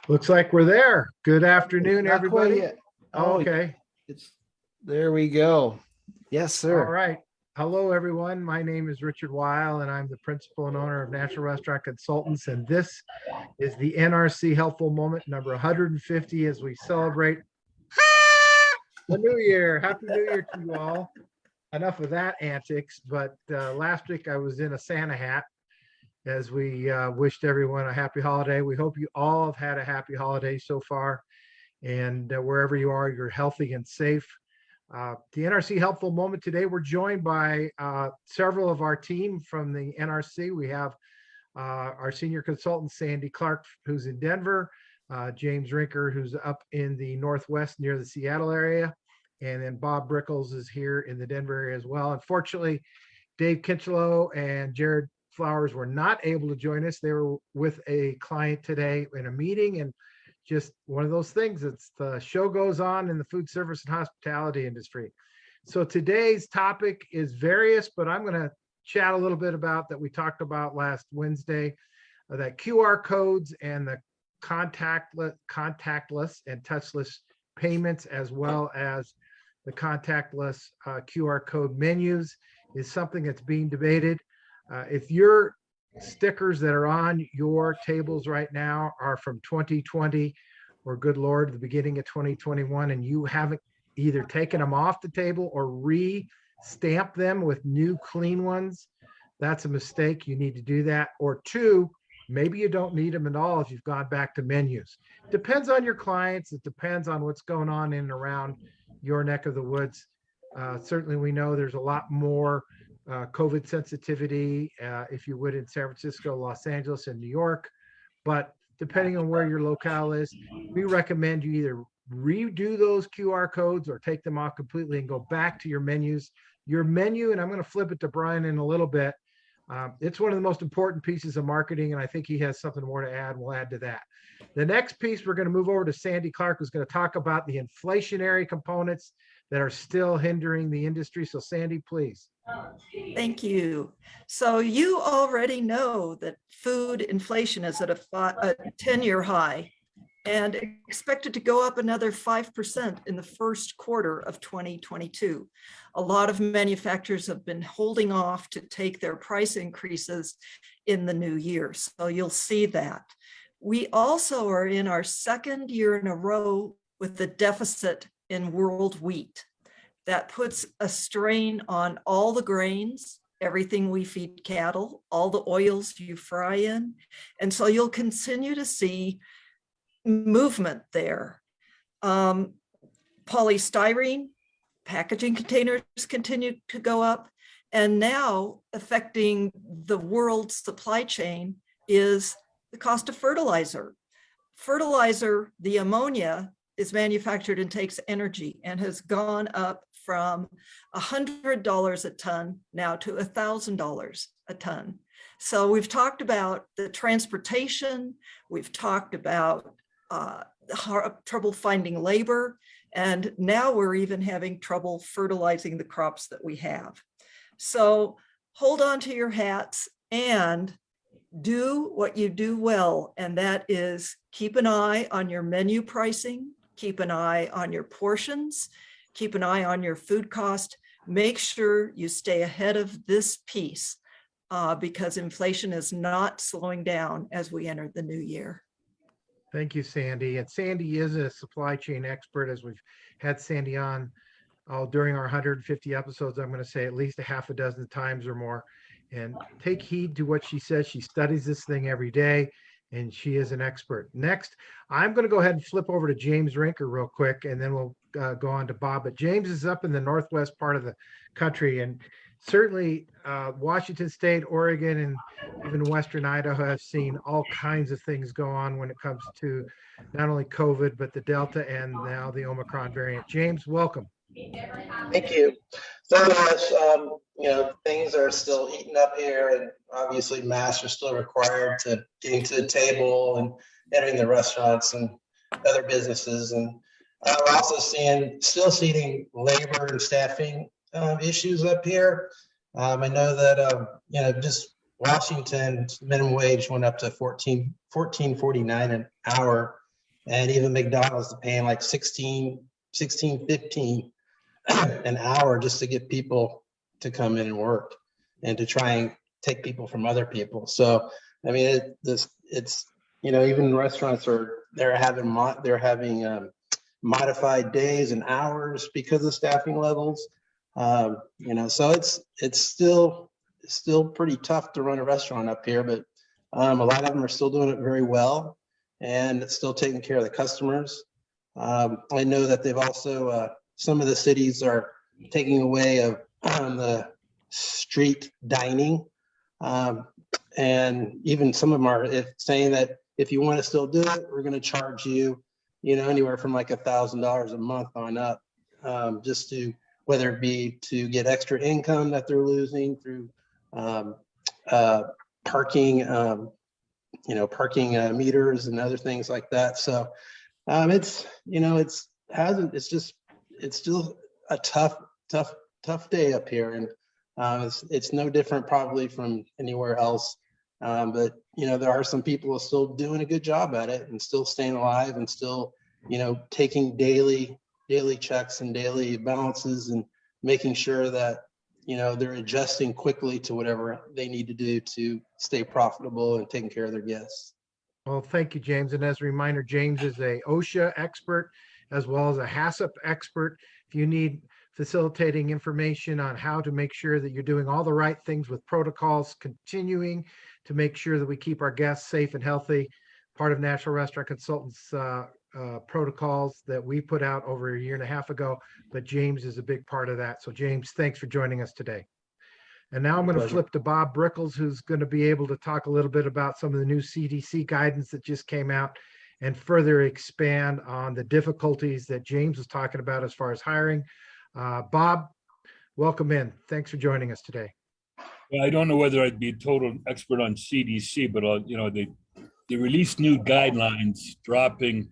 Looks like we're there. Good afternoon, Not quite everybody. yet. Oh, Okay. it's there we go. Yes, All sir. right. Hello, everyone. My name is Richard Weil, and I'm the principal and owner of National Restaurant Consultants. And this is the NRC Helpful Moment number 150 as we celebrate the new year. Happy New Year to you all. Enough of that antics. But last week I was in a Santa hat as we wished everyone a happy holiday. We hope you all have had a happy holiday so far. And wherever you are, you're healthy and safe. The NRC Helpful Moment today, we're joined by several of our team from the NRC. We have our senior consultant, Sandy Clark, who's in Denver, James Rinker, who's up in the Northwest near the Seattle area, and then Bob Brickles is here in the Denver area as well. Unfortunately, Dave Kinchelow and Jared Flowers were not able to join us. They were with a client today in a meeting, and just one of those things. It's the show goes on in the food service and hospitality industry. So today's topic is various, but I'm going to chat a little bit about that we talked about last Wednesday, that QR codes and the contactless and touchless payments, as well as the contactless QR code menus, is something that's being debated. If your stickers that are on your tables right now are from 2020 or, good Lord, the beginning of 2021, and you haven't either taken them off the table or re-stamped them with new clean ones, that's a mistake. You need to do that. Or two, maybe you don't need them at all if you've gone back to menus. Depends on your clients. It depends on what's going on in and around your neck of the woods. Certainly we know there's a lot more COVID sensitivity, if you would, in San Francisco, Los Angeles, and New York. But depending on where your locale is, we recommend you either redo those QR codes or take them off completely and go back to your menus. Your menu, and I'm going to flip it to Brian in a little bit. It's one of the most important pieces of marketing, and I think he has something more to add. We'll add to that. The next piece, we're going to move over to Sandy Clark, who's going to talk about the inflationary components that are still hindering the industry. So Sandy, please. Thank you. So you already know that food inflation is at a 10-year high and expected to go up another 5% in the first quarter of 2022. A lot of manufacturers have been holding off to take their price increases in the new year. So you'll see that. We also are in our second year in a row with the deficit in world wheat. That puts a strain on all the grains, everything we feed cattle, all the oils you fry in. And so you'll continue to see movement there. Polystyrene, packaging containers continue to go up. And now affecting the world's supply chain is the cost of fertilizer. Fertilizer, the ammonia, is manufactured and takes energy and has gone up from $100 a ton now to $1,000 a ton. So we've talked about the transportation, we've talked about trouble finding labor, and now we're even having trouble fertilizing the crops that we have. So hold on to your hats and do what you do well, and that is keep an eye on your menu pricing, keep an eye on your portions, keep an eye on your food cost. Make sure you stay ahead of this piece because inflation is not slowing down as we enter the new year. Thank you, Sandy. And Sandy is a supply chain expert, as we've had Sandy on during our 150 episodes. I'm going to say at least a half a dozen times or more. And take heed to what she says. She studies this thing every day, and she is an expert. Next, I'm going to go ahead and flip over to James Rinker real quick, and then we'll go on to Bob. But James is up in the northwest part of the country, and certainly Washington State, Oregon, and even Western Idaho have seen all kinds of things go on when it comes to not only COVID, but the Delta and now the Omicron variant. James, welcome. Thank you so much. Things are still heating up here, and obviously masks are still required to getting to the table and entering the restaurants and other businesses. And we're also still seeing labor and staffing issues up here. I know that just Washington's minimum wage went up to $14.49 an hour And even McDonald's is paying like 15 an hour just to get people to come in and work and to try and take people from other people. So, I mean, it's, even restaurants they're having modified days and hours because of staffing levels. So it's still pretty tough to run a restaurant up here, but a lot of them are still doing it very well and it's still taking care of the customers. I know that they've also, some of the cities are taking away of the street dining. And even some of them are saying that if you want to still do it, we're going to charge you, anywhere from like $1,000 a month on up, just to, whether it be to get extra income that they're losing through parking, parking meters and other things like that. So it's still a tough day up here, and it's no different probably from anywhere else. But there are some people who are still doing a good job at it and still staying alive and still, taking daily checks and daily balances and making sure that, they're adjusting quickly to whatever they need to do to stay profitable and taking care of their guests. Well, thank you, James. And as a reminder, James is a OSHA expert as well as a HACCP expert. If you need facilitating information on how to make sure that you're doing all the right things with protocols, continuing to make sure that we keep our guests safe and healthy, part of National Restaurant Consultants protocols that we put out over a year and a half ago, but James is a big part of that. So James, thanks for joining us today. And now I'm going to flip to Bob Brickles, who's going to be able to talk a little bit about some of the new CDC guidance that just came out and further expand on the difficulties that James was talking about as far as hiring. Bob, welcome in. Thanks for joining us today. Well, I don't know whether I'd be a total expert on CDC, but they released new guidelines dropping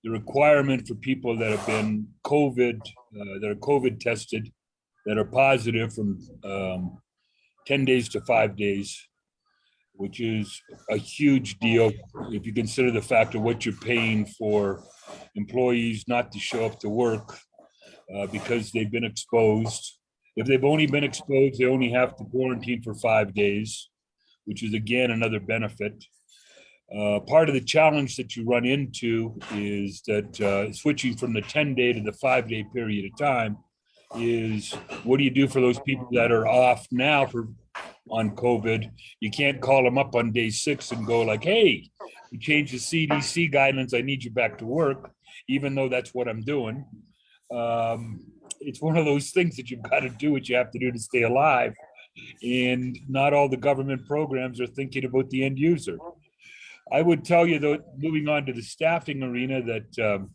the requirement for people that have been that are COVID tested, that are positive from 10 days to 5 days, which is a huge deal if you consider the fact of what you're paying for employees not to show up to work because they've been exposed. If they've only been exposed, they only have to quarantine for 5 days, which is again another benefit. Part of the challenge that you run into is that switching from the 10-day to the 5-day period of time is, what do you do for those people that are off now on COVID? You can't call them up on day 6 and go like, hey, we changed the CDC guidelines, I need you back to work, even though that's what I'm doing. It's one of those things that you've got to do what you have to do to stay alive. And not all the government programs are thinking about the end user. I would tell you, though, moving on to the staffing arena, that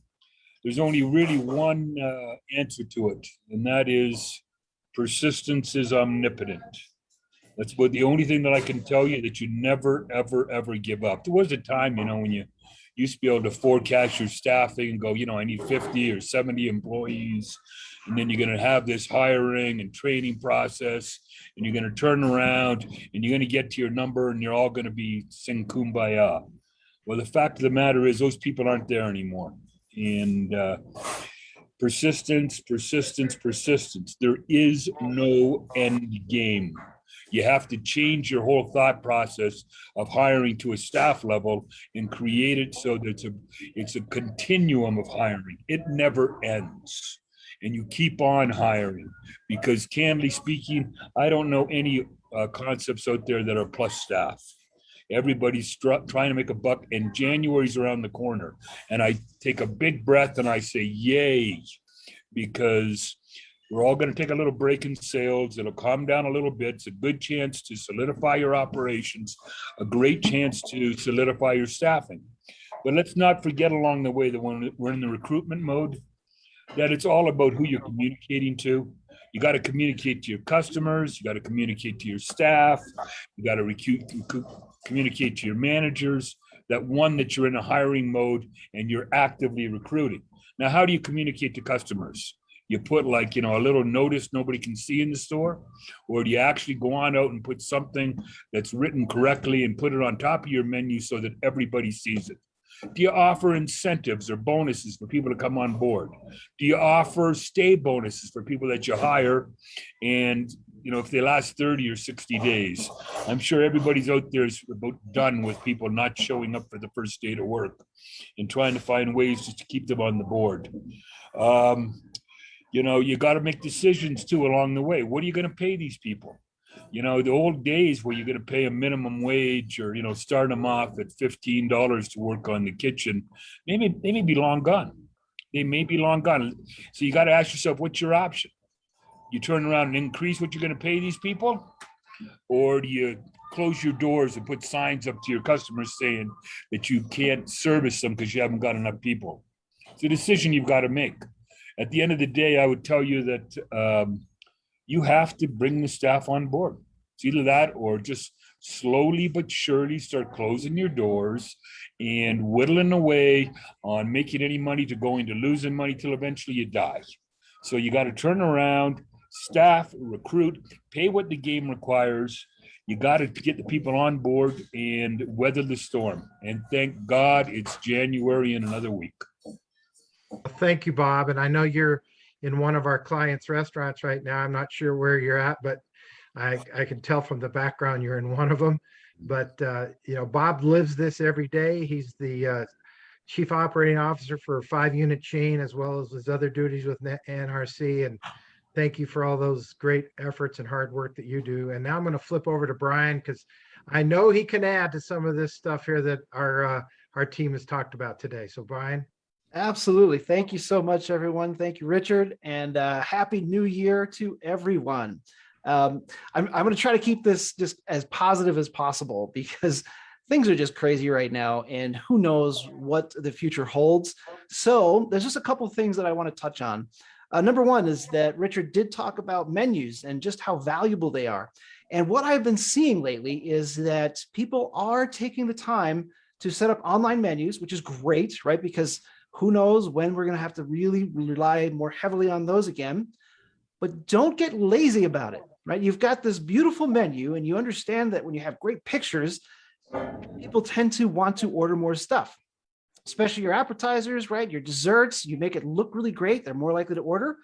there's only really one answer to it, and that is persistence is omnipotent. That's about the only thing that I can tell you, that you never, ever, ever give up. There was a time, when you used to be able to forecast your staffing and go, I need 50 or 70 employees, and then you're going to have this hiring and training process, and you're going to turn around and you're going to get to your number and you're all going to be sing kumbaya. Well, the fact of the matter is those people aren't there anymore. And persistence. There is no end game. You have to change your whole thought process of hiring to a staff level and create it so that it's a continuum of hiring. It never ends. And you keep on hiring, because candidly speaking, I don't know any concepts out there that are plus staff. Everybody's trying to make a buck, and January's around the corner. And I take a big breath and I say, yay, because we're all going to take a little break in sales. It'll calm down a little bit. It's a good chance to solidify your operations, a great chance to solidify your staffing. But let's not forget along the way that when we're in the recruitment mode, that it's all about who you're communicating to. You got to communicate to your customers. You got to communicate to your staff. You got to communicate to your managers that you're in a hiring mode and you're actively recruiting. Now, how do you communicate to customers? You put a little notice nobody can see in the store, or do you actually go on out and put something that's written correctly and put it on top of your menu so that everybody sees it? Do you offer incentives or bonuses for people to come on board? Do you offer stay bonuses for people that you hire? And, if they last 30 or 60 days, I'm sure everybody's out there is about done with people not showing up for the first day to work and trying to find ways just to keep them on the board. You got to make decisions too along the way. What are you going to pay these people? The old days where you're going to pay a minimum wage or, start them off at $15 to work on the kitchen, they may be long gone. They may be long gone. So you got to ask yourself, what's your option? You turn around and increase what you're going to pay these people? Or do you close your doors and put signs up to your customers saying that you can't service them because you haven't got enough people? It's a decision you've got to make. At the end of the day, I would tell you that you have to bring the staff on board. It's either that or just slowly but surely start closing your doors and whittling away on making any money to going to losing money till eventually you die. So you got to turn around, staff, recruit, pay what the game requires. You got to get the people on board and weather the storm. And thank God it's January in another week. Thank you, Bob. And I know you're in one of our clients' restaurants right now. I'm not sure where you're at, but I can tell from the background you're in one of them. But Bob lives this every day. He's the chief operating officer for a 5-unit chain, as well as his other duties with NRC. And thank you for all those great efforts and hard work that you do. And now I'm going to flip over to Brian, because I know he can add to some of this stuff here that our team has talked about today. So Brian. Absolutely. Thank you so much, everyone. Thank you, Richard, and Happy New Year to everyone. I'm going to try to keep this just as positive as possible, because things are just crazy right now, and who knows what the future holds. So there's just a couple of things that I want to touch on. Number one is that Richard did talk about menus and just how valuable they are. And what I've been seeing lately is that people are taking the time to set up online menus, which is great, right? Because who knows when we're going to have to really rely more heavily on those again. But don't get lazy about it, right? You've got this beautiful menu, and you understand that when you have great pictures, people tend to want to order more stuff, especially your appetizers, right? Your desserts, you make it look really great. They're more likely to order.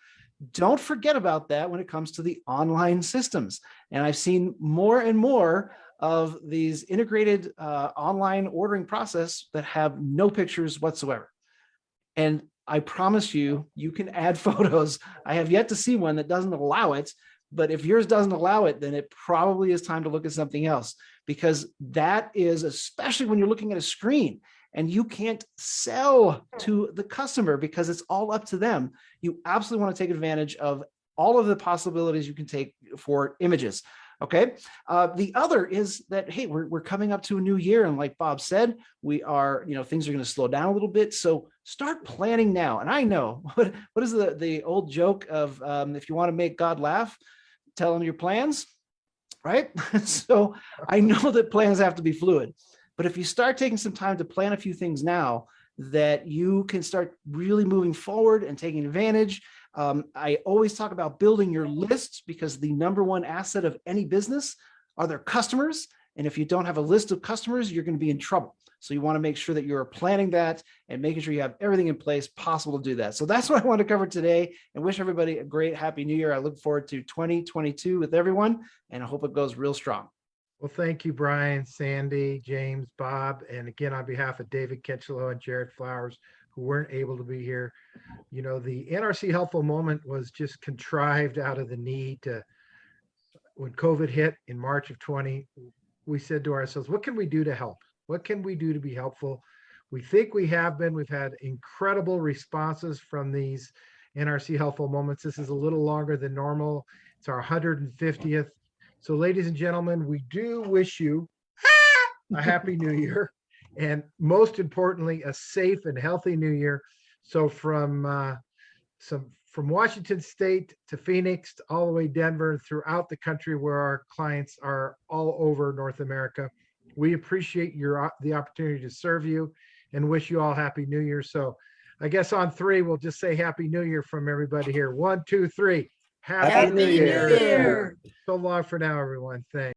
Don't forget about that when it comes to the online systems. And I've seen more and more of these integrated online ordering process that have no pictures whatsoever. And I promise you, you can add photos. I have yet to see one that doesn't allow it, but if yours doesn't allow it, then it probably is time to look at something else, because that is, especially when you're looking at a screen and you can't sell to the customer because it's all up to them. You absolutely want to take advantage of all of the possibilities you can take for images. Okay. The other is that, hey, we're coming up to a new year. And like Bob said, we are, things are going to slow down a little bit. So start planning now. And I know what is the old joke of if you want to make God laugh, tell him your plans, right? So I know that plans have to be fluid, but if you start taking some time to plan a few things now, that you can start really moving forward and taking advantage. I always talk about building your lists, because the number one asset of any business are their customers. And if you don't have a list of customers, you're going to be in trouble. So you want to make sure that you're planning that and making sure you have everything in place possible to do that. So that's what I want to cover today, and wish everybody a great Happy New Year. I look forward to 2022 with everyone, and I hope it goes real strong. Well, thank you, Brian, Sandy, James, Bob. And again, on behalf of David Kinchelow and Jared Flowers, who weren't able to be here, the NRC Helpful Moment was just contrived out of the need to, when COVID hit in March of 20, we said to ourselves, what can we do to help? What can we do to be helpful? We think we have been. We've had incredible responses from these NRC Helpful Moments. This is a little longer than normal. It's our 150th. So ladies and gentlemen, we do wish you a Happy New Year, and most importantly, a safe and healthy New Year. So from Washington State to Phoenix, all the way Denver, throughout the country where our clients are all over North America, we appreciate the opportunity to serve you and wish you all Happy New Year. So I guess on 3, we'll just say Happy New Year from everybody here. 1, 2, 3. Happy Happy New Year. So long for now, everyone. Thanks.